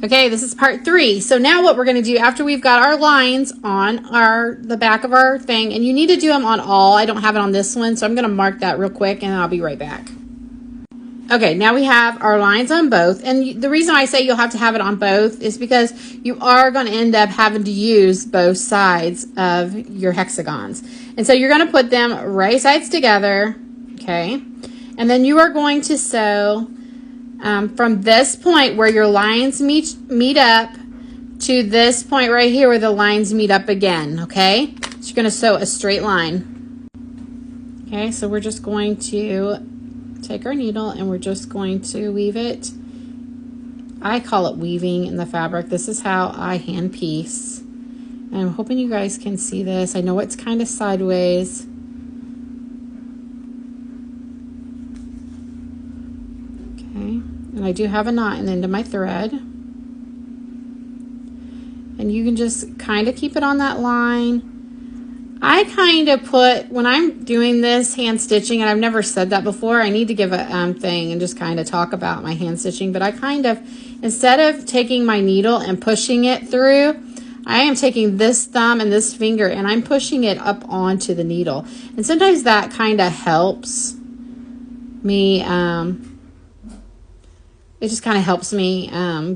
Okay, this is part 3. So now what we're going to do after we've got our lines on the back of our thing, and you need to do them on all. I don't have it on this one, so I'm going to mark that real quick and I'll be right back. Okay, now we have our lines on both, and the reason I say you'll have to have it on both is because you are going to end up having to use both sides of your hexagons. And so you're going to put them right sides together, okay? And then you are going to sew from this point where your lines meet up to this point right here where the lines meet up again, okay? So you're going to sew a straight line. Okay, so we're just going to take our needle and we're just going to weave it. I call it weaving in the fabric. This is how I hand piece. And I'm hoping you guys can see this. I know it's kind of sideways. Okay, and I do have a knot in the end of my thread. And you can just kind of keep it on that line. I kind of put, when I'm doing this hand stitching, and I've never said that before, I need to give a thing and just kind of talk about my hand stitching, but I kind of, instead of taking my needle and pushing it through, I am taking this thumb and this finger and I'm pushing it up onto the needle. And sometimes that kind of helps me, it just kind of helps me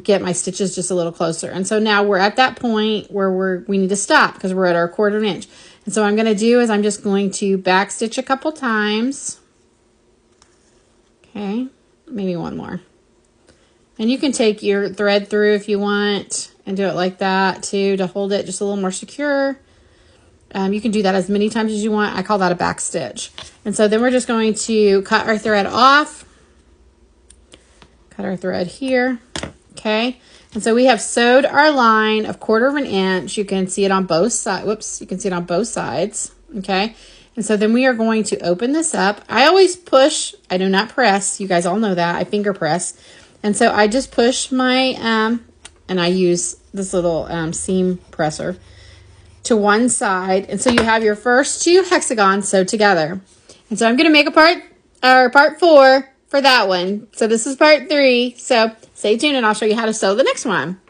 get my stitches just a little closer. And so now we're at that point where we need to stop because we're at our 1/4 inch. And so what I'm going to do is I'm just going to back stitch a couple times. Okay, maybe one more. And you can take your thread through if you want and do it like that too to hold it just a little more secure. You can do that as many times as you want. I call that a back stitch. And so then we're just going to cut our thread off. Cut our thread here. Okay. And so we have sewed our line of 1/4 inch. You can see it on both sides. Whoops, you can see it on both sides. Okay. And so then we are going to open this up. I always push. I do not press. You guys all know that. I finger press. And so I just push my, and I use this little seam presser to one side. And so you have your first 2 hexagons sewed together. And so I'm going to make a part 4 for that one. So this is part 3. So stay tuned and I'll show you how to sew the next one.